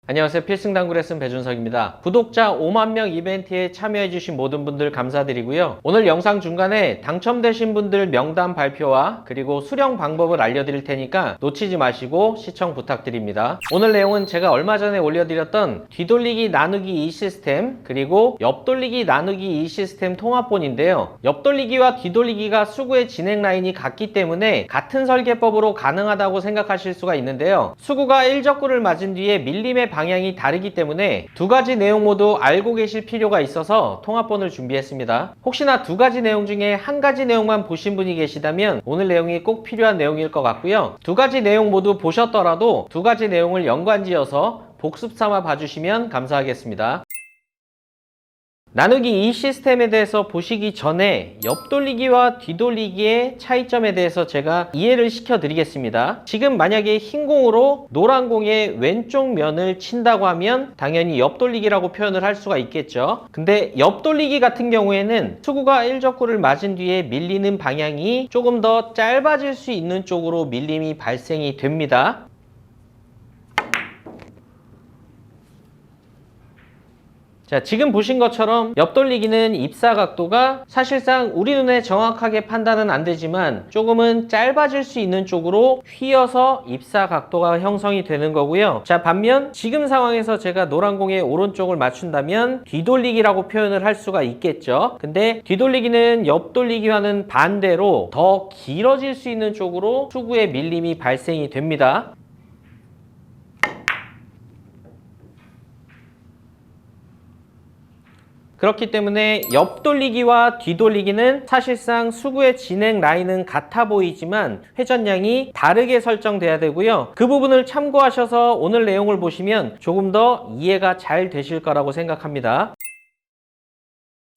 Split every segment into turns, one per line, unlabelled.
안녕하세요. 필승당구 레슨 배준석입니다. 구독자 5만 명 이벤트에 참여해주신 모든 분들 감사드리고요. 오늘 영상 중간에 당첨되신 분들 명단 발표와 그리고 수령 방법을 알려드릴 테니까 놓치지 마시고 시청 부탁드립니다. 오늘 내용은 제가 얼마 전에 올려드렸던 뒤돌리기 나누기 2 시스템 그리고 옆돌리기 나누기 2 시스템 통합본인데요. 옆돌리기와 뒤돌리기가 수구의 진행 라인이 같기 때문에 같은 설계법으로 가능하다고 생각하실 수가 있는데요. 수구가 1적구를 맞은 뒤에 밀림의 방향이 다르기 때문에 두 가지 내용 모두 알고 계실 필요가 있어서 통합본을 준비했습니다. 혹시나 두 가지 내용 중에 한 가지 내용만 보신 분이 계시다면 오늘 내용이 꼭 필요한 내용일 것 같고요. 두 가지 내용 모두 보셨더라도 두 가지 내용을 연관지어서 복습 삼아 봐주시면 감사하겠습니다. 나누기 2 시스템에 대해서 보시기 전에 옆돌리기와 뒤돌리기의 차이점에 대해서 제가 이해를 시켜 드리겠습니다. 지금 만약에 흰 공으로 노란 공의 왼쪽 면을 친다고 하면 당연히 옆돌리기라고 표현을 할 수가 있겠죠. 근데 옆돌리기 같은 경우에는 수구가 1적구를 맞은 뒤에 밀리는 방향이 조금 더 짧아질 수 있는 쪽으로 밀림이 발생이 됩니다. 자, 지금 보신 것처럼 옆돌리기는 입사 각도가 사실상 우리 눈에 정확하게 판단은 안 되지만 조금은 짧아질 수 있는 쪽으로 휘어서 입사 각도가 형성이 되는 거고요. 자, 반면 지금 상황에서 제가 노란 공의 오른쪽을 맞춘다면 뒤돌리기라고 표현을 할 수가 있겠죠. 근데 뒤돌리기는 옆돌리기와는 반대로 더 길어질 수 있는 쪽으로 수구의 밀림이 발생이 됩니다. 그렇기 때문에 옆돌리기와 뒤돌리기는 사실상 수구의 진행 라인은 같아 보이지만 회전량이 다르게 설정돼야 되고요. 그 부분을 참고하셔서 오늘 내용을 보시면 조금 더 이해가 잘 되실 거라고 생각합니다.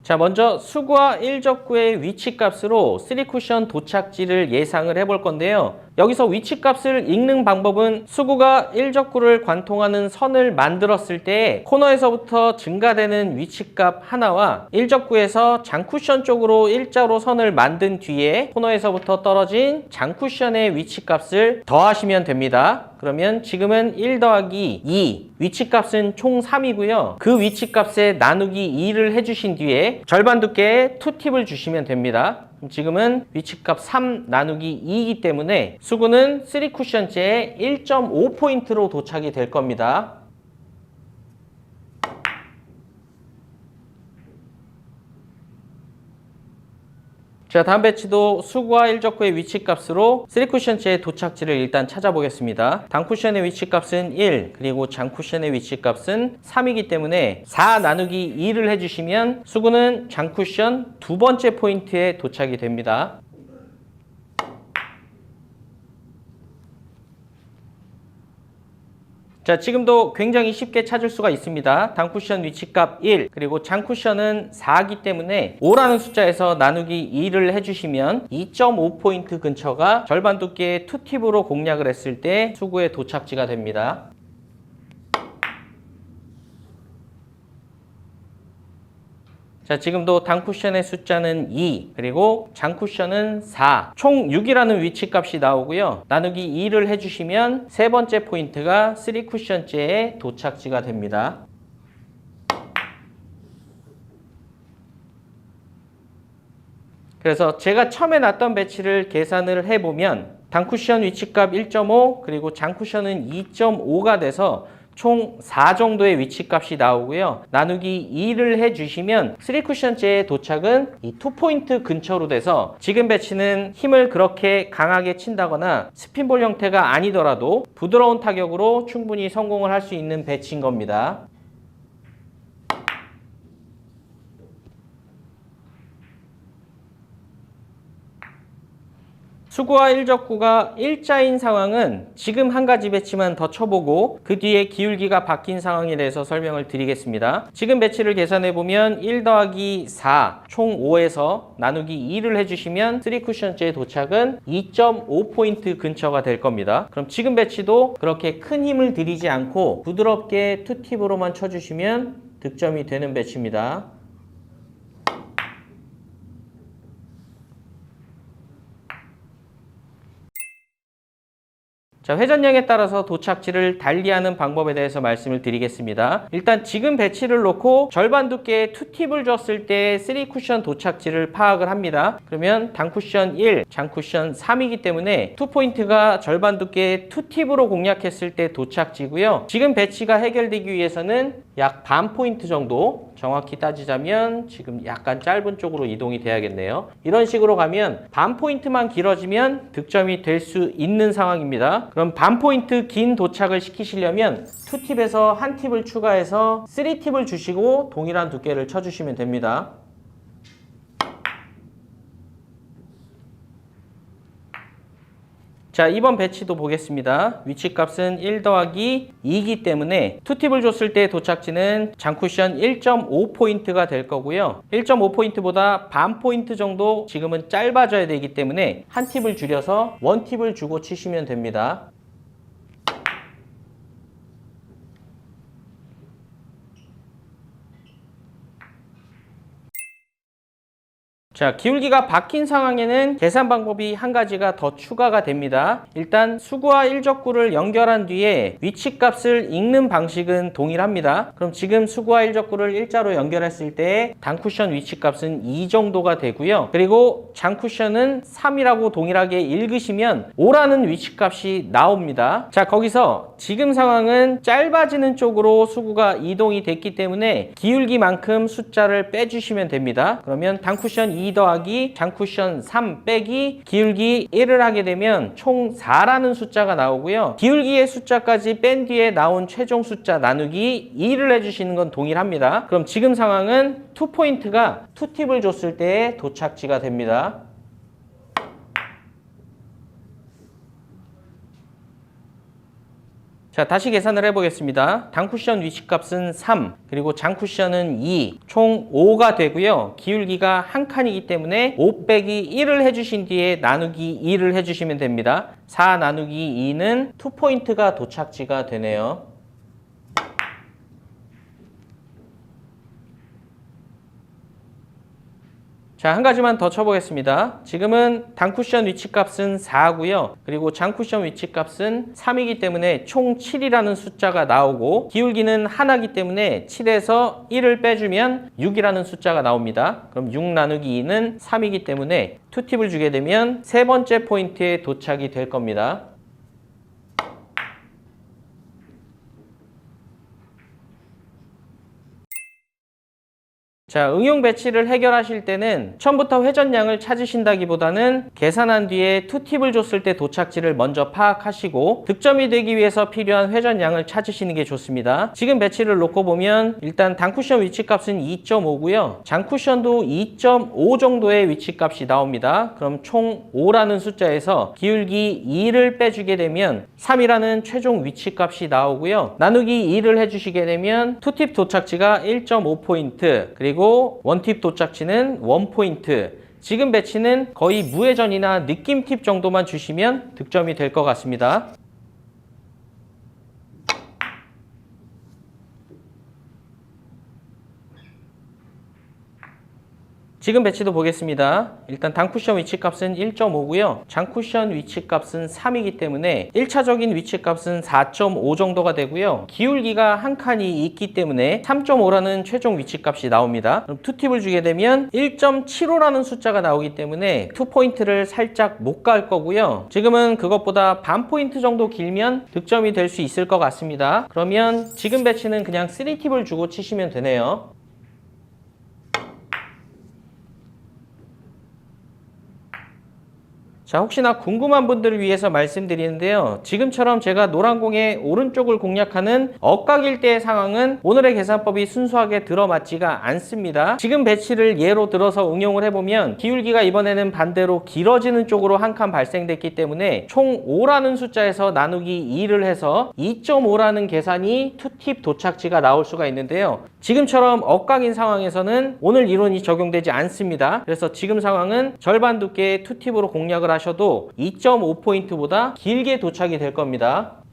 자, 먼저 수구와 1적구의 위치값으로 3쿠션 도착지를 예상을 해볼 건데요. 여기서 위치값을 읽는 방법은 수구가 1적구를 관통하는 선을 만들었을 때 코너에서부터 증가되는 위치값 하나와 1적구에서 장쿠션 쪽으로 일자로 선을 만든 뒤에 코너에서부터 떨어진 장쿠션의 위치값을 더하시면 됩니다. 그러면 지금은 1 더하기 2 위치값은 총 3이고요. 그 위치값에 나누기 2를 해주신 뒤에 절반 두께의 투팁을 주시면 됩니다. 지금은 위치값 3 나누기 2이기 때문에 수구는 3쿠션째에 1.5포인트로 도착이 될 겁니다. 자, 다음 배치도 수구와 1적구의 위치값으로 3쿠션째의 도착지를 일단 찾아보겠습니다. 단쿠션의 위치값은 1, 그리고 장쿠션의 위치값은 3이기 때문에 4 나누기 2를 해주시면 수구는 장쿠션 두 번째 포인트에 도착이 됩니다. 자, 지금도 굉장히 쉽게 찾을 수가 있습니다. 단쿠션 위치값 1, 그리고 장쿠션은 4이기 때문에 5라는 숫자에서 나누기 2를 해주시면 2.5포인트 근처가 절반 두께의 투팁으로 공략을 했을 때 수구의 도착지가 됩니다. 자, 지금도 단쿠션의 숫자는 2, 그리고 장쿠션은 4, 총 6이라는 위치값이 나오고요. 나누기 2를 해주시면 세 번째 포인트가 3쿠션째의 도착지가 됩니다. 그래서 제가 처음에 놨던 배치를 계산을 해보면 단쿠션 위치값 1.5, 그리고 장쿠션은 2.5가 돼서 총 4 정도의 위치값이 나오고요. 나누기 2를 해주시면 3쿠션째의 도착은 이 2포인트 근처로 돼서 지금 배치는 힘을 그렇게 강하게 친다거나 스핀볼 형태가 아니더라도 부드러운 타격으로 충분히 성공을 할 수 있는 배치인 겁니다. 수구와 1적구가 일자인 상황은 지금 한 가지 배치만 더 쳐보고 그 뒤에 기울기가 바뀐 상황에 대해서 설명을 드리겠습니다. 지금 배치를 계산해보면 1 더하기 4, 총 5에서 나누기 2를 해주시면 3쿠션째의 도착은 2.5포인트 근처가 될 겁니다. 그럼 지금 배치도 그렇게 큰 힘을 들이지 않고 부드럽게 투팁으로만 쳐주시면 득점이 되는 배치입니다. 자, 회전량에 따라서 도착지를 달리하는 방법에 대해서 말씀을 드리겠습니다. 일단 지금 배치를 놓고 절반 두께의 2팁을 줬을 때 3쿠션 도착지를 파악을 합니다. 그러면 단쿠션 1, 장쿠션 3이기 때문에 2포인트가 절반 두께의 2팁으로 공략했을 때 도착지고요. 지금 배치가 해결되기 위해서는 약 반 포인트 정도, 정확히 따지자면 지금 약간 짧은 쪽으로 이동이 돼야겠네요. 이런 식으로 가면 반 포인트만 길어지면 득점이 될 수 있는 상황입니다. 그럼 반 포인트 긴 도착을 시키시려면 2팁에서 한 팁을 추가해서 3팁을 주시고 동일한 두께를 쳐주시면 됩니다. 자, 이번 배치도 보겠습니다. 위치값은 1 더하기 2이기 때문에 2팁을 줬을 때 도착지는 장쿠션 1.5포인트가 될 거고요. 1.5포인트보다 반 포인트 정도 지금은 짧아져야 되기 때문에 한 팁을 줄여서 1팁을 주고 치시면 됩니다. 자, 기울기가 바뀐 상황에는 계산 방법이 한 가지가 더 추가가 됩니다. 일단 수구와 일적구를 연결한 뒤에 위치값을 읽는 방식은 동일합니다. 그럼 지금 수구와 일적구를 일자로 연결했을 때 단쿠션 위치값은 2 정도가 되고요. 그리고 장쿠션은 3이라고 동일하게 읽으시면 5라는 위치값이 나옵니다. 자, 거기서 지금 상황은 짧아지는 쪽으로 수구가 이동이 됐기 때문에 기울기만큼 숫자를 빼주시면 됩니다. 그러면 단쿠션 2 더하기 장쿠션 3 빼기 기울기 1을 하게 되면 총 4라는 숫자가 나오고요. 기울기의 숫자까지 뺀 뒤에 나온 최종 숫자 나누기 2를 해주시는 건 동일합니다. 그럼 지금 상황은 2포인트가 2팁을 줬을 때의 도착지가 됩니다. 자, 다시 계산을 해보겠습니다. 단쿠션 위치값은 3, 그리고 장쿠션은 2, 총 5가 되고요. 기울기가 한 칸이기 때문에 5 빼기 1을 해주신 뒤에 나누기 2를 해주시면 됩니다. 4 나누기 2는 2포인트가 도착지가 되네요. 자, 한 가지만 더 쳐보겠습니다. 지금은 단쿠션 위치값은 4고요. 그리고 장쿠션 위치값은 3이기 때문에 총 7이라는 숫자가 나오고 기울기는 하나이기 때문에 7에서 1을 빼주면 6이라는 숫자가 나옵니다. 그럼 6 나누기 2는 3이기 때문에 2팁을 주게 되면 세 번째 포인트에 도착이 될 겁니다. 자, 응용 배치를 해결하실 때는 처음부터 회전량을 찾으신다기보다는 계산한 뒤에 2팁을 줬을 때 도착지를 먼저 파악하시고 득점이 되기 위해서 필요한 회전량을 찾으시는 게 좋습니다. 지금 배치를 놓고 보면 일단 단쿠션 위치값은 2.5고요. 장쿠션도 2.5 정도의 위치값이 나옵니다. 그럼 총 5라는 숫자에서 기울기 2를 빼주게 되면 3이라는 최종 위치값이 나오고요. 나누기 2를 해주시게 되면 2팁 도착지가 1.5포인트, 그리고 원팁 도착지는 1포인트. 지금 배치는 거의 무회전이나 느낌 팁 정도만 주시면 득점이 될 것 같습니다. 지금 배치도 보겠습니다. 일단 단쿠션 위치값은 1.5고요. 장쿠션 위치값은 3이기 때문에 1차적인 위치값은 4.5 정도가 되고요. 기울기가 한 칸이 있기 때문에 3.5라는 최종 위치값이 나옵니다. 그럼 2팁을 주게 되면 1.75라는 숫자가 나오기 때문에 2포인트를 살짝 못 갈 거고요. 지금은 그것보다 반 포인트 정도 길면 득점이 될 수 있을 것 같습니다. 그러면 지금 배치는 그냥 3팁을 주고 치시면 되네요. 자, 혹시나 궁금한 분들을 위해서 말씀드리는데요. 지금처럼 제가 노란 공의 오른쪽을 공략하는 억각일 때의 상황은 오늘의 계산법이 순수하게 들어맞지가 않습니다. 지금 배치를 예로 들어서 응용을 해보면 기울기가 이번에는 반대로 길어지는 쪽으로 한 칸 발생됐기 때문에 총 5라는 숫자에서 나누기 2를 해서 2.5라는 계산이 2팁 도착지가 나올 수가 있는데요. 지금처럼 억각인 상황에서는 오늘 이론이 적용되지 않습니다. 그래서 지금 상황은 절반 두께의 2팁으로 공략을 하셔도 2.5포인트보다 길게 도착이 될 겁니다.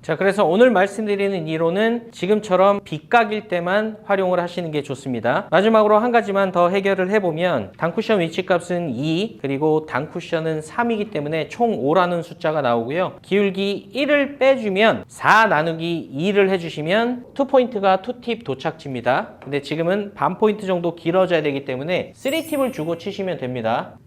자, 그래서 오늘 말씀드리는 이론은 지금처럼 빗각일 때만 활용을 하시는 게 좋습니다. 마지막으로 한 가지만 더 해결을 해보면 단쿠션 위치값은 2, 그리고 단쿠션은 3이기 때문에 총 5라는 숫자가 나오고요. 기울기 1을 빼주면 4 나누기 2를 해주시면 2포인트가 2팁 도착지입니다. 근데 지금은 반 포인트 정도 길어져야 되기 때문에 3팁을 주고 치시면 됩니다.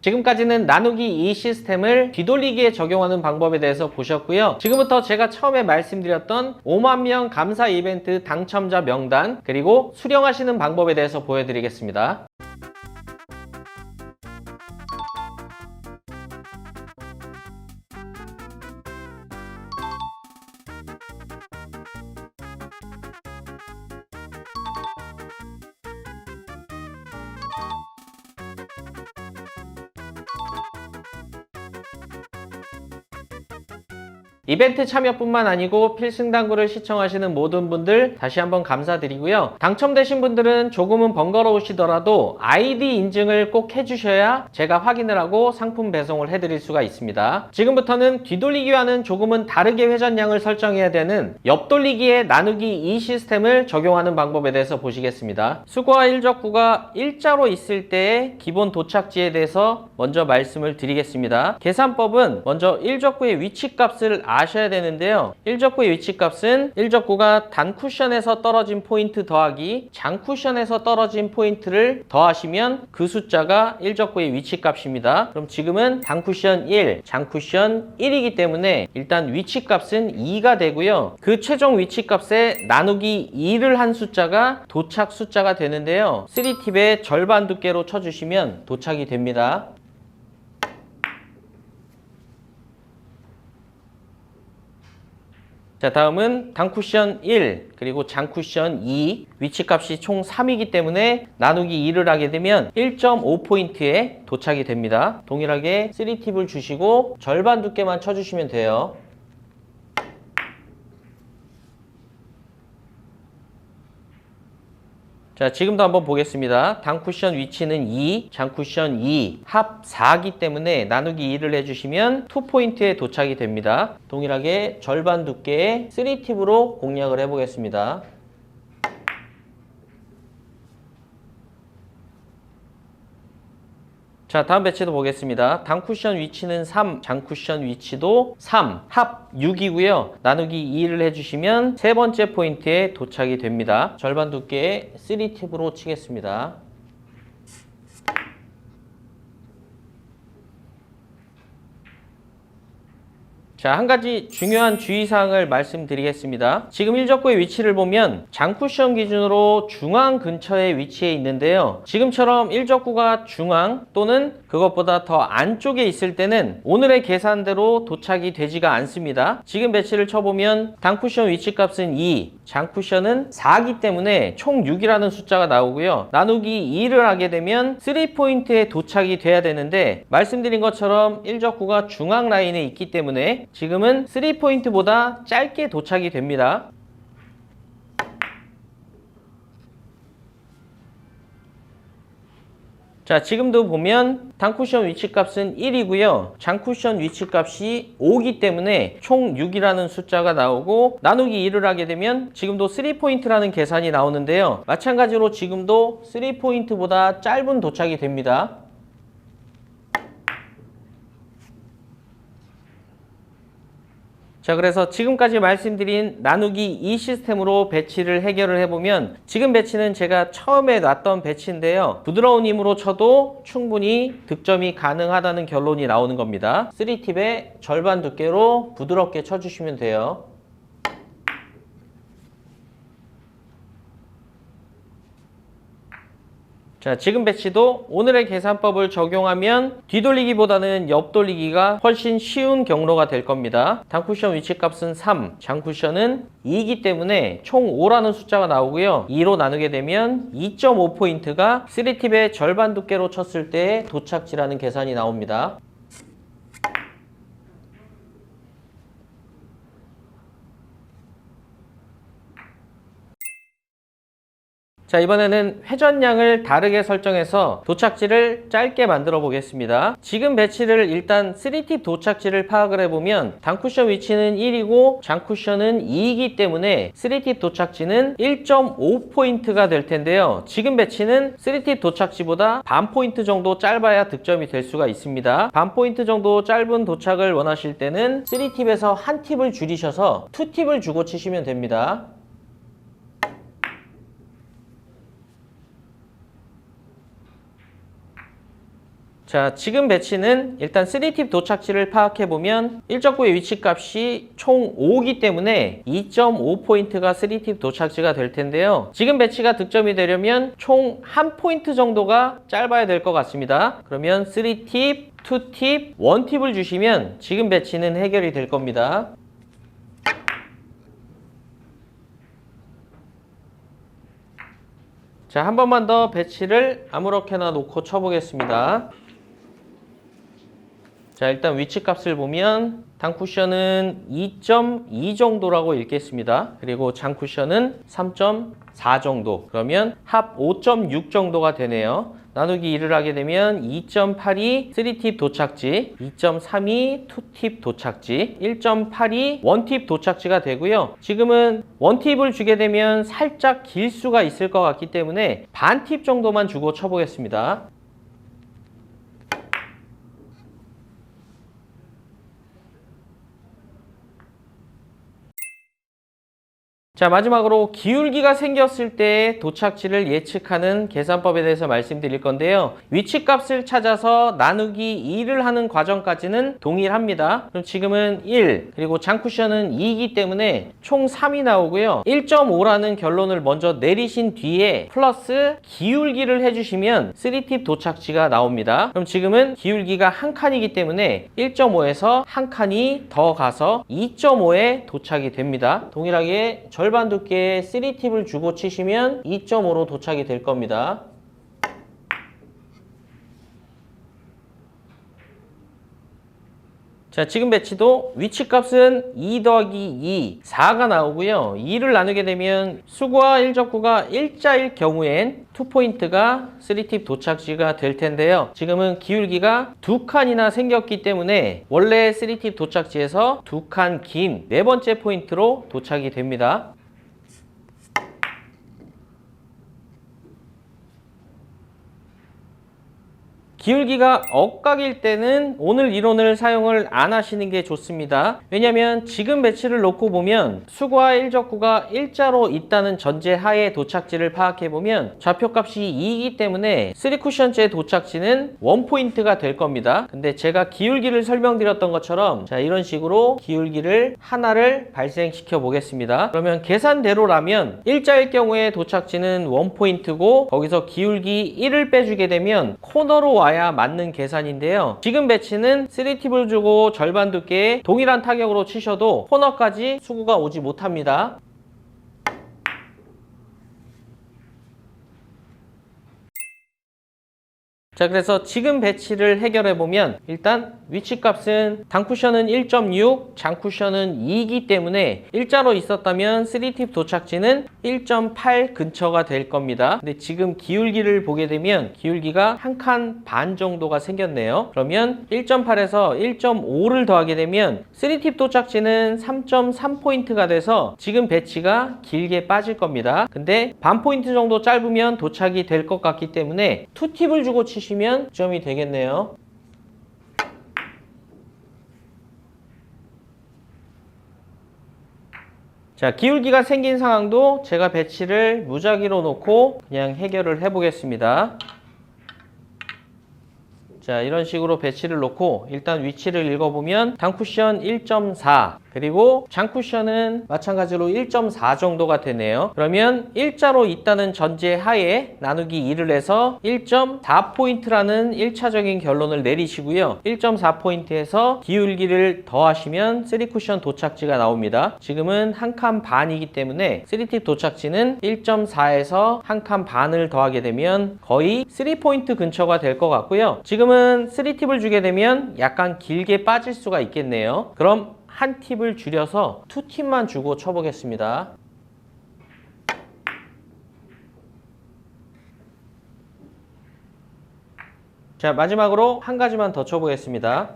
지금까지는 나누기 2 시스템을 뒤돌리기에 적용하는 방법에 대해서 보셨고요. 지금부터 제가 처음에 말씀드렸던 5만 명 감사 이벤트 당첨자 명단 그리고 수령하시는 방법에 대해서 보여드리겠습니다. 이벤트 참여뿐만 아니고 필승당구를 시청하시는 모든 분들 다시 한번 감사드리고요. 당첨되신 분들은 조금은 번거로우시더라도 아이디 인증을 꼭 해주셔야 제가 확인을 하고 상품 배송을 해드릴 수가 있습니다. 지금부터는 뒤돌리기와는 조금은 다르게 회전량을 설정해야 되는 옆돌리기의 나누기 2 시스템을 적용하는 방법에 대해서 보시겠습니다. 수거와 일적구가 일자로 있을 때의 기본 도착지에 대해서 먼저 말씀을 드리겠습니다. 계산법은 먼저 일적구의 위치값을 아셔야 되는데요. 일적구의 위치값은 일적구가 단쿠션에서 떨어진 포인트 더하기 장쿠션에서 떨어진 포인트를 더하시면 그 숫자가 일적구의 위치값입니다. 그럼 지금은 단쿠션 1, 장쿠션 1이기 때문에 일단 위치값은 2가 되고요. 그 최종 위치값에 나누기 2를 한 숫자가 도착 숫자가 되는데요. 3팁의 절반 두께로 쳐주시면 도착이 됩니다. 자, 다음은 단쿠션 1 그리고 장쿠션 2 위치값이 총 3이기 때문에 나누기 2를 하게 되면 1.5포인트에 도착이 됩니다. 동일하게 3팁을 주시고 절반 두께만 쳐주시면 돼요. 자, 지금도 한번 보겠습니다. 단쿠션 위치는 2, 장쿠션 2, 합 4기 때문에 나누기 2를 해주시면 2포인트에 도착이 됩니다. 동일하게 절반 두께의 3팁으로 공략을 해보겠습니다. 자, 다음 배치도 보겠습니다. 단쿠션 위치는 3, 장쿠션 위치도 3, 합 6이고요. 나누기 2를 해주시면 세 번째 포인트에 도착이 됩니다. 절반 두께의 3팁으로 치겠습니다. 자, 한 가지 중요한 주의사항을 말씀드리겠습니다. 지금 일적구의 위치를 보면 장쿠션 기준으로 중앙 근처에 위치해 있는데요. 지금처럼 일적구가 중앙 또는 그것보다 더 안쪽에 있을 때는 오늘의 계산대로 도착이 되지가 않습니다. 지금 배치를 쳐보면 단쿠션 위치값은 2, 장쿠션은 4기 때문에 총 6이라는 숫자가 나오고요. 나누기 2를 하게 되면 3포인트에 도착이 돼야 되는데 말씀드린 것처럼 일적구가 중앙 라인에 있기 때문에 지금은 3포인트보다 짧게 도착이 됩니다. 자, 지금도 보면 단쿠션 위치값은 1이고요. 장쿠션 위치값이 5기 때문에 총 6이라는 숫자가 나오고 나누기 2를 하게 되면 지금도 3포인트라는 계산이 나오는데요. 마찬가지로 지금도 3포인트보다 짧은 도착이 됩니다. 자, 그래서 지금까지 말씀드린 나누기 2 시스템으로 배치를 해결을 해보면 지금 배치는 제가 처음에 놨던 배치인데요. 부드러운 힘으로 쳐도 충분히 득점이 가능하다는 결론이 나오는 겁니다. 3팁의 절반 두께로 부드럽게 쳐주시면 돼요. 자, 지금 배치도 오늘의 계산법을 적용하면 뒤돌리기보다는 옆돌리기가 훨씬 쉬운 경로가 될 겁니다. 단쿠션 위치값은 3, 장쿠션은 2이기 때문에 총 5라는 숫자가 나오고요. 2로 나누게 되면 2.5포인트가 3팁의 절반 두께로 쳤을 때 도착지라는 계산이 나옵니다. 자, 자, 이번에는 회전량을 다르게 설정해서 도착지를 짧게 만들어 보겠습니다. 지금 배치를 일단 3팁 도착지를 파악을 해보면 단쿠션 위치는 1이고 장쿠션은 2이기 때문에 3팁 도착지는 1.5포인트가 될 텐데요. 지금 배치는 3팁 도착지보다 반 포인트 정도 짧아야 득점이 될 수가 있습니다. 반 포인트 정도 짧은 도착을 원하실 때는 3팁에서 한 팁을 줄이셔서 2팁을 주고 치시면 됩니다. 자, 지금 배치는 일단 3팁 도착지를 파악해보면 1적구의 위치값이 총 5이기 때문에 2.5포인트가 3팁 도착지가 될 텐데요. 지금 배치가 득점이 되려면 총 1포인트 정도가 짧아야 될 것 같습니다. 그러면 3팁, 2팁, 1팁을 주시면 지금 배치는 해결이 될 겁니다. 자, 한 번만 더 배치를 아무렇게나 놓고 쳐보겠습니다. 자, 일단 위치 값을 보면 단쿠션은 2.2 정도라고 읽겠습니다. 그리고 장쿠션은 3.4 정도. 그러면 합 5.6 정도가 되네요. 나누기 2를 하게 되면 2.82 3팁 도착지, 2.32 2팁 도착지, 1.82 1팁 도착지가 되고요. 지금은 1팁을 주게 되면 살짝 길 수가 있을 것 같기 때문에 반 팁 정도만 주고 쳐보겠습니다. 자, 마지막으로 기울기가 생겼을 때 도착지를 예측하는 계산법에 대해서 말씀드릴 건데요. 위치값을 찾아서 나누기 2를 하는 과정까지는 동일합니다. 그럼 지금은 1, 그리고 장쿠션은 2이기 때문에 총 3이 나오고요. 1.5라는 결론을 먼저 내리신 뒤에 플러스 기울기를 해주시면 3팁 도착지가 나옵니다. 그럼 지금은 기울기가 한 칸이기 때문에 1.5에서 한 칸이 더 가서 2.5에 도착이 됩니다. 동일하게 절반 두께의 3팁을 주고 치시면 2.5로 도착이 될 겁니다. 자, 지금 배치도 위치값은 2 더하기 2, 4가 나오고요. 2를 나누게 되면 수구와 1적구가 일자일 경우엔 2포인트가 3팁 도착지가 될 텐데요. 지금은 기울기가 2칸이나 생겼기 때문에 원래 3팁 도착지에서 2칸 긴 네 번째 포인트로 도착이 됩니다. 기울기가 억각일 때는 오늘 이론을 사용을 안 하시는 게 좋습니다. 왜냐하면 지금 배치를 놓고 보면 수구와 1적구가 일자로 있다는 전제 하에 도착지를 파악해보면 좌표값이 2이기 때문에 3쿠션째 도착지는 1포인트가 될 겁니다. 근데 제가 기울기를 설명드렸던 것처럼 자, 이런 식으로 기울기를 하나를 발생시켜 보겠습니다. 그러면 계산대로라면 일자일 경우에 도착지는 1포인트고 거기서 기울기 1을 빼주게 되면 코너로 와야 맞는 계산인데요. 지금 배치는 3팁을 주고 절반 두께의 동일한 타격으로 치셔도 코너까지 수구가 오지 못합니다. 자, 그래서 지금 배치를 해결해보면 일단 위치값은 단쿠션은 1.6, 장쿠션은 2이기 때문에 일자로 있었다면 3팁 도착지는 1.8 근처가 될 겁니다. 근데 지금 기울기를 보게 되면 기울기가 한 칸 반 정도가 생겼네요. 그러면 1.8에서 1.5를 더하게 되면 3팁 도착지는 3.3포인트가 돼서 지금 배치가 길게 빠질 겁니다. 근데 반 포인트 정도 짧으면 도착이 될 것 같기 때문에 2팁을 주고 치시면 점이 되겠네요. 자, 기울기가 생긴 상황도 제가 배치를 무작위로 놓고 그냥 해결을 해 보겠습니다. 자, 이런 식으로 배치를 놓고 일단 위치를 읽어보면 단쿠션 1.4 그리고 장쿠션은 마찬가지로 1.4 정도가 되네요. 그러면 일자로 있다는 전제 하에 나누기 2를 해서 1.4포인트라는 1차적인 결론을 내리시고요. 1.4포인트에서 기울기를 더하시면 3쿠션 도착지가 나옵니다. 지금은 한 칸 반이기 때문에 3팁 도착지는 1.4에서 한 칸 반을 더하게 되면 거의 3포인트 근처가 될 것 같고요. 지금은 3팁을 주게 되면 약간 길게 빠질 수가 있겠네요. 그럼 한 팁을 줄여서 2팁만 주고 쳐보겠습니다. 자, 마지막으로 한 가지만 더 쳐보겠습니다.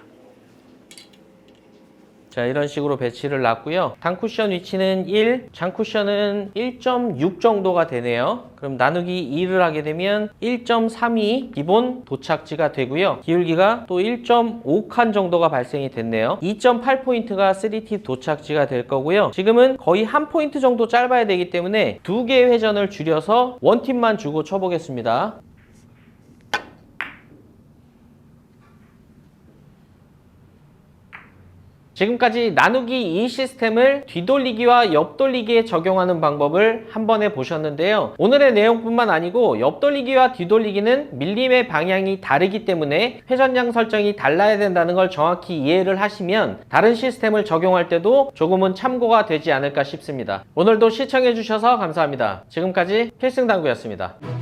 자, 이런 식으로 배치를 놨고요. 단쿠션 위치는 1, 장쿠션은 1.6 정도가 되네요. 그럼 나누기 2를 하게 되면 1.32 기본 도착지가 되고요. 기울기가 또 1.5칸 정도가 발생이 됐네요. 2.8포인트가 3팁 도착지가 될 거고요. 지금은 거의 한 포인트 정도 짧아야 되기 때문에 두 개의 회전을 줄여서 원팁만 주고 쳐보겠습니다. 지금까지 나누기 2 시스템을 뒤돌리기와 옆돌리기에 적용하는 방법을 한 번에 보셨는데요. 오늘의 내용뿐만 아니고 옆돌리기와 뒤돌리기는 밀림의 방향이 다르기 때문에 회전량 설정이 달라야 된다는 걸 정확히 이해를 하시면 다른 시스템을 적용할 때도 조금은 참고가 되지 않을까 싶습니다. 오늘도 시청해 주셔서 감사합니다. 지금까지 필승당구였습니다.